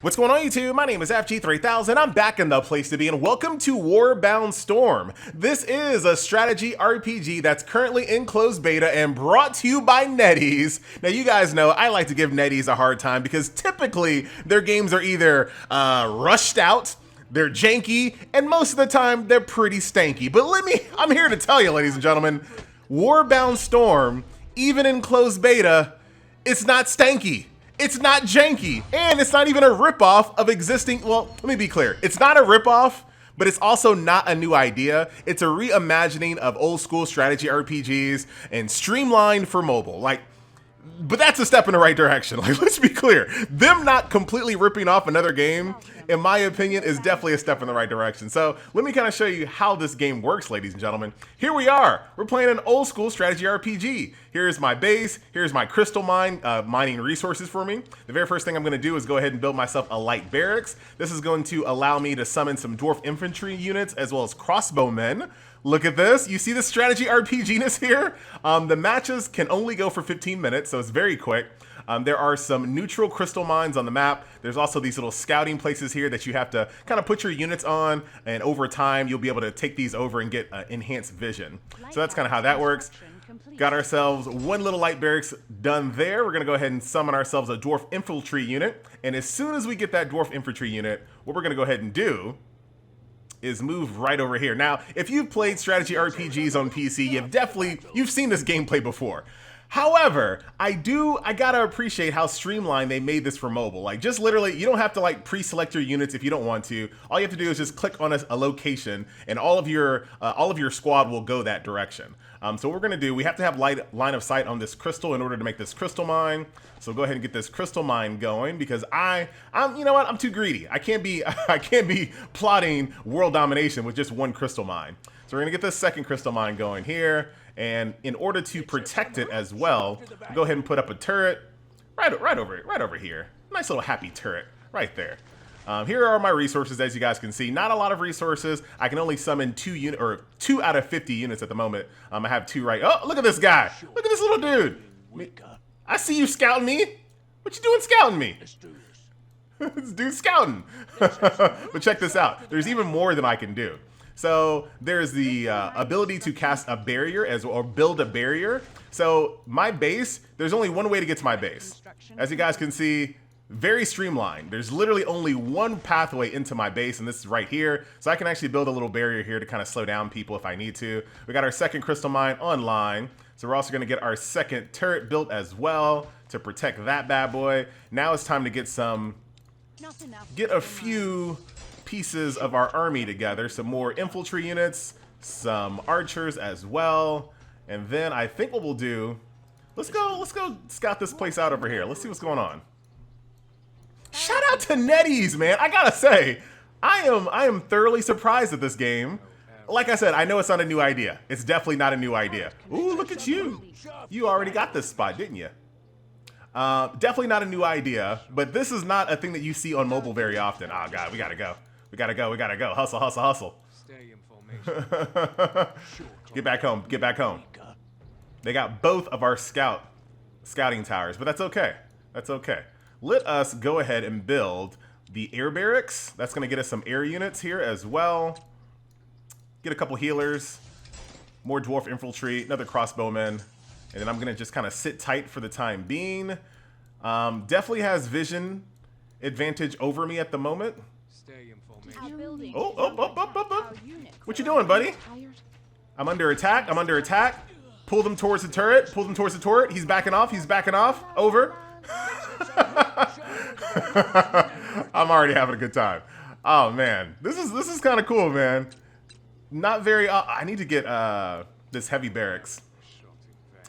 What's going on YouTube? My name is FG3000. I'm back in the place to be and welcome to Warbound Storm. This is a strategy RPG that's currently in closed beta and brought to you by NetEase. Now you guys know I like to give NetEase a hard time because typically their games are either rushed out, they're janky, and most of the time they're pretty stanky. But I'm here to tell you, ladies and gentlemen, Warbound Storm, even in closed beta, it's not stanky. It's not janky, and it's not even a ripoff of existing, well, let me be clear. It's not a ripoff, but it's also not a new idea. It's a reimagining of old school strategy RPGs and streamlined for mobile. But that's a step in the right direction. Let's be clear. Them not completely ripping off another game, in my opinion, is definitely a step in the right direction. So let me kind of show you how this game works, ladies and gentlemen. Here we are. We're playing an old school strategy RPG. Here's my base. Here's my crystal mine, mining resources for me. The very first thing I'm going to do is go ahead and build myself a light barracks. This is going to allow me to summon some dwarf infantry units as well as crossbowmen. Look at this. You see the strategy RPGness here? The matches can only go for 15 minutes, so it's very quick. There are some neutral crystal mines on the map. There's also these little scouting places here that you have to kind of put your units on, and over time you'll be able to take these over and get enhanced vision. So that's kind of how that works. Got ourselves one little light barracks done there. We're going to go ahead and summon ourselves a dwarf infantry unit. And as soon as we get that dwarf infantry unit, what we're going to go ahead and do is move right over here. Now, if you've played strategy RPGs on PC, you've seen this gameplay before. However, I gotta appreciate how streamlined they made this for mobile. Just literally, you don't have to pre-select your units if you don't want to. All you have to do is just click on a location, and all of your squad will go that direction. So what we're gonna do, we have to have line of sight on this crystal in order to make this crystal mine. So go ahead and get this crystal mine going because you know what? I'm too greedy. I can't be plotting world domination with just one crystal mine. So we're gonna get this second crystal mine going here. And in order to protect it as well, go ahead and put up a turret right over here. Nice little happy turret right there. Here are my resources, as you guys can see. Not a lot of resources. I can only summon 2 out of 50 units at the moment. I have 2 right. Oh, look at this guy. Look at this little dude. I see you scouting me. What you doing scouting me? This dude's scouting. But check this out. There's even more than I can do. So there's the ability to cast a barrier or build a barrier. So my base, there's only one way to get to my base. As you guys can see, very streamlined. There's literally only one pathway into my base, and this is right here. So I can actually build a little barrier here to kind of slow down people if I need to. We got our second crystal mine online. So we're also gonna get our second turret built as well to protect that bad boy. Now it's time to get a few pieces of our army together, some more infantry units, some archers as well, and then I think what we'll do, let's go scout this place out over here. Let's see what's going on. Shout out to NetEase, man. I gotta say, I am thoroughly surprised at this game. Like I said, I know it's not a new idea. It's definitely not a new idea. Ooh, look at you. You already got this spot, didn't you? Definitely not a new idea, but this is not a thing that you see on mobile very often. Oh God, we gotta go. We gotta go. Hustle, hustle, hustle. Get back home. Get back home. They got both of our scouting towers, but that's okay. That's okay. Let us go ahead and build the air barracks. That's gonna get us some air units here as well. Get a couple healers, more dwarf infantry, another crossbowman, and then I'm gonna just kind of sit tight for the time being. Definitely has vision advantage over me at the moment. Oh. What you doing, buddy? I'm under attack. Pull them towards the turret. He's backing off. Over. I'm already having a good time. Oh man, this is kind of cool, man. Not very I need to get this heavy barracks.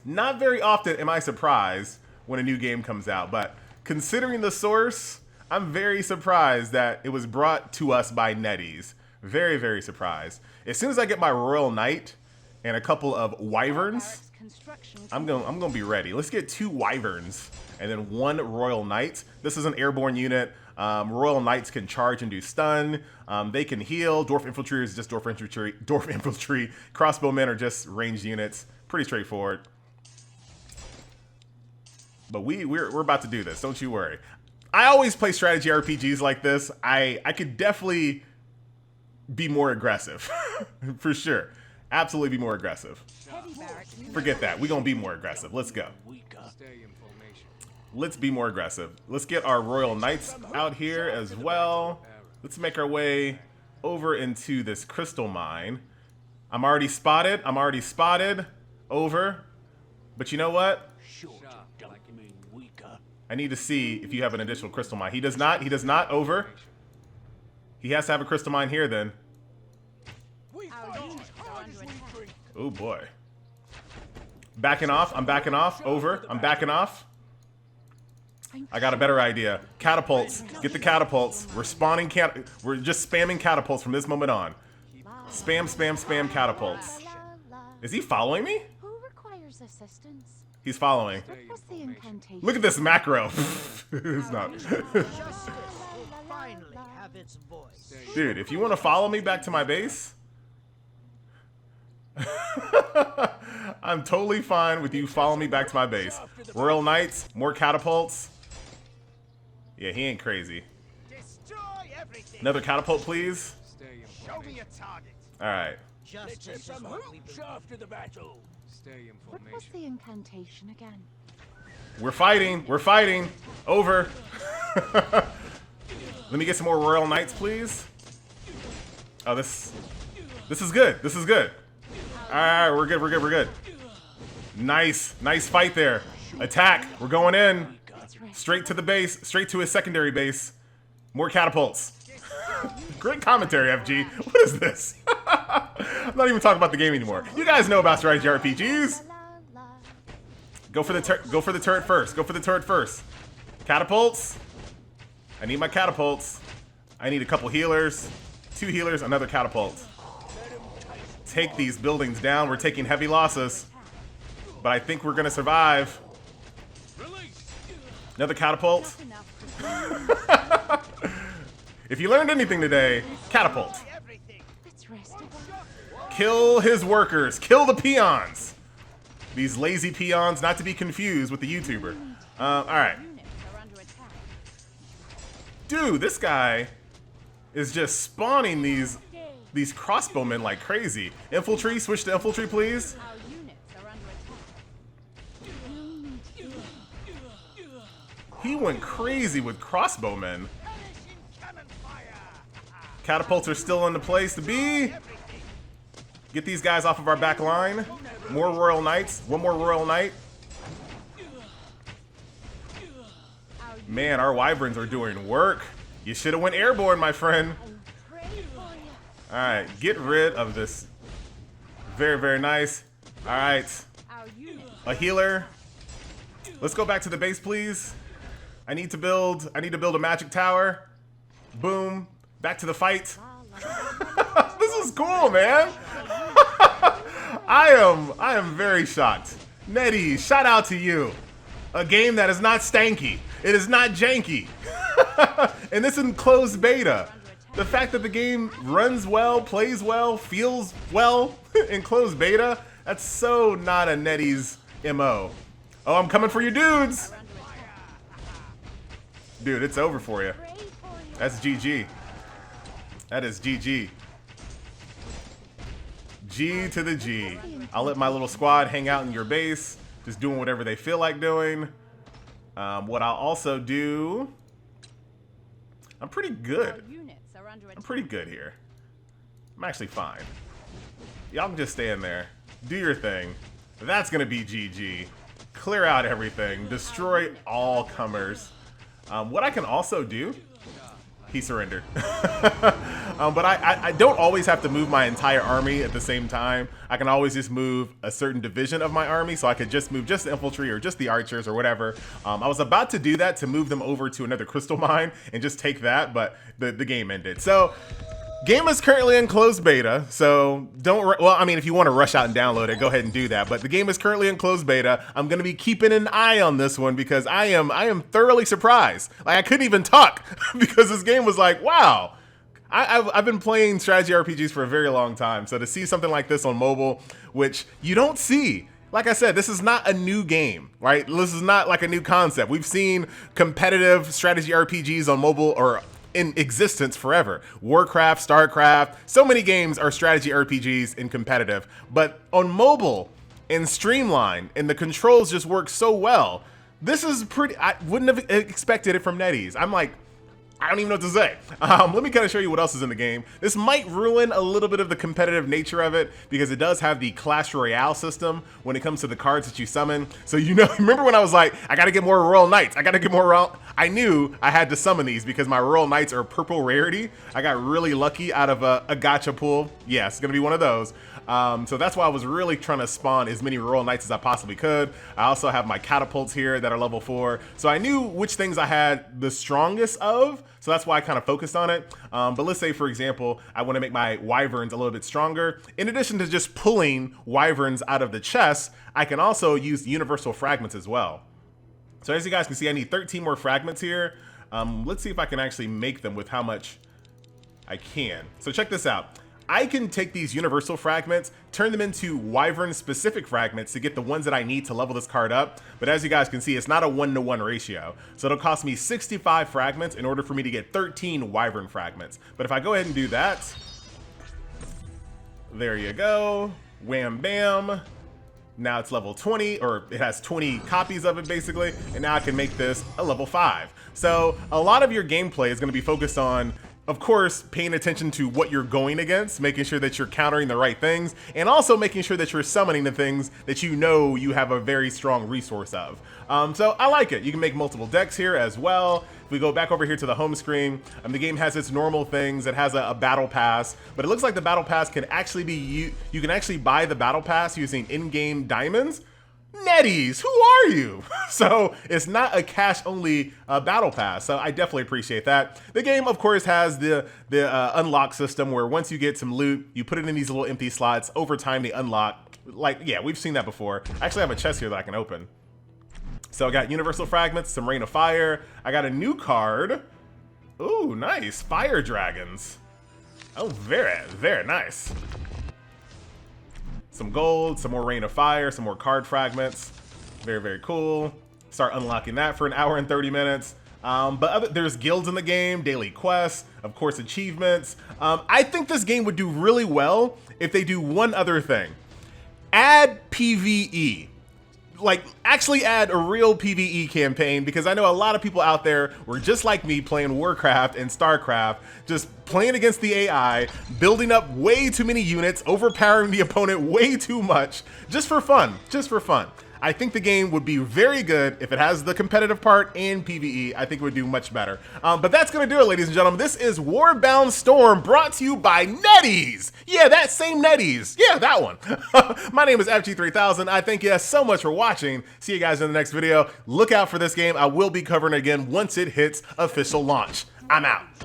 Not very often am I surprised when a new game comes out, but considering the source, I'm very surprised that it was brought to us by NetEase. Very, very surprised. As soon as I get my Royal Knight and a couple of Wyverns, I'm gonna be ready. Let's get 2 Wyverns and then 1 Royal Knight. This is an airborne unit. Royal Knights can charge and do stun. They can heal. Dwarf Infantry is just Dwarf Infantry. Crossbowmen are just ranged units. Pretty straightforward. But we're about to do this. Don't you worry. I always play strategy RPGs like this. I could definitely be more aggressive. For sure. Absolutely be more aggressive. Forget that. We're going to be more aggressive. Let's go. Let's be more aggressive. Let's get our Royal Knights out here as well. Let's make our way over into this crystal mine. I'm already spotted. Over. But you know what? I need to see if you have an additional crystal mine. He does not. He does not. Over. He has to have a crystal mine here then. Oh boy. Backing off. I'm backing off. Over. I'm backing off. I got a better idea. Catapults. Get the catapults. We're spawning we're just spamming catapults from this moment on. Spam, spam, spam catapults. Is he following me? Who requires assistance? He's following. What was the incantation? Look at this macro. It's not. Dude, if you want to follow me back to my base, I'm totally fine with you following me back to my base. Royal Knights, more catapults. Yeah, he ain't crazy. Another catapult, please. All right. What was the incantation again? We're fighting. We're fighting. Over. Let me get some more Royal Knights, please. Oh, this is good. This is good. All right, we're good. We're good. We're good. Nice. Nice fight there. Attack. We're going in. Straight to the base. Straight to his secondary base. More catapults. Great commentary, FG. What is this? I'm not even talking about the game anymore. You guys know about strategy RPGs. Go for the turret first. Go for the turret first. Catapults. I need my catapults. I need a couple healers. 2 healers, another catapult. Take these buildings down. We're taking heavy losses. But I think we're going to survive. Another catapult. If you learned anything today, catapult. Kill his workers. Kill the peons. These lazy peons, not to be confused with the YouTuber. All right. Dude, this guy is just spawning these crossbowmen like crazy. Infantry, switch to infantry, please. He went crazy with crossbowmen. Catapults are still in the place to be. Get these guys off of our back line. More Royal Knights. One more Royal Knight. Man, our wyverns are doing work. You should have went airborne, my friend. All right, get rid of this. Very, very nice. All right, a healer. Let's go back to the base, please. I need to build a magic tower. Boom. Back to the fight. This is cool, man. I am very shocked. NetEase, shout out to you. A game that is not stanky. It is not janky. And this in closed beta. The fact that the game runs well, plays well, feels well in closed beta, that's so not a NetEase MO. Oh, I'm coming for your dudes. Dude, it's over for you. That's GG. That is GG. G to the G. I'll let my little squad hang out in your base, just doing whatever they feel like doing. What I'll also do, I'm pretty good. I'm pretty good here. I'm actually fine. Y'all can just stay in there. Do your thing. That's going to be GG. Clear out everything. Destroy all comers. What I can also do, he surrendered. But I don't always have to move my entire army at the same time. I can always just move a certain division of my army, so I could just move just the infantry or just the archers or whatever. I was about to do that to move them over to another crystal mine and just take that, but the game ended. So game is currently in closed beta, so well, I mean, if you want to rush out and download it, go ahead and do that. But the game is currently in closed beta. I'm going to be keeping an eye on this one because I am thoroughly surprised. Like, I couldn't even talk because this game was like, wow. I've been playing strategy RPGs for a very long time, so to see something like this on mobile, which you don't see like I said, this is not a new game, right? This is not like a new concept. We've seen competitive strategy RPGs on mobile or in existence forever. Warcraft, StarCraft, so many games are strategy RPGs in competitive, but on mobile and streamlined, and the controls just work so well. This is pretty, I wouldn't have expected it from NetEase. I'm like, I don't even know what to say. Let me kind of show you what else is in the game. This might ruin a little bit of the competitive nature of it because it does have the Clash Royale system when it comes to the cards that you summon. So you know, remember when I was like, I gotta get more Royal Knights. I gotta get more Royal. I knew I had to summon these because my Royal Knights are purple rarity. I got really lucky out of a gacha pool. Yeah, it's gonna be one of those. So that's why I was really trying to spawn as many Royal Knights as I possibly could. I also have my catapults here that are level 4. So I knew which things I had the strongest of. So that's why I kind of focused on it. But let's say, for example, I want to make my wyverns a little bit stronger. In addition to just pulling wyverns out of the chest, I can also use universal fragments as well. So as you guys can see, I need 13 more fragments here. Let's see if I can actually make them with how much I can. So check this out. I can take these universal fragments, turn them into wyvern specific fragments to get the ones that I need to level this card up. But as you guys can see, it's not a 1-to-1 ratio. So it'll cost me 65 fragments in order for me to get 13 wyvern fragments. But if I go ahead and do that, there you go, wham bam. Now it's level 20, or it has 20 copies of it basically. And now I can make this a level 5. So a lot of your gameplay is gonna be focused on, of course, paying attention to what you're going against, making sure that you're countering the right things, and also making sure that you're summoning the things that you know you have a very strong resource of. So I like it. You can make multiple decks here as well. If we go back over here to the home screen, the game has its normal things. It has a battle pass, but it looks like the battle pass can actually be, you can actually buy the battle pass using in-game diamonds. NetEase, who are you? So it's not a cash only battle pass. So I definitely appreciate that. The game, of course, has the unlock system where once you get some loot, you put it in these little empty slots. Over time, they unlock. Like, yeah, we've seen that before. I actually have a chest here that I can open. So I got universal fragments, some rain of fire. I got a new card. Ooh, nice. Fire dragons. Oh, very, very nice. Some gold, some more rain of fire, some more card fragments. Very, very cool. Start unlocking that for an hour and 30 minutes. There's guilds in the game, daily quests, of course, achievements. I think this game would do really well if they do one other thing. Add PvE. Like, actually add a real PvE campaign, because I know a lot of people out there were just like me playing Warcraft and StarCraft, just playing against the AI, building up way too many units, overpowering the opponent way too much, just for fun, just for fun. I think the game would be very good if it has the competitive part and PvE. I think it would do much better. But that's gonna do it, ladies and gentlemen. This is Warbound Storm, brought to you by NetEase. Yeah, that same NetEase. Yeah, that one. My name is FG3000. I thank you so much for watching. See you guys in the next video. Look out for this game. I will be covering it again once it hits official launch. I'm out.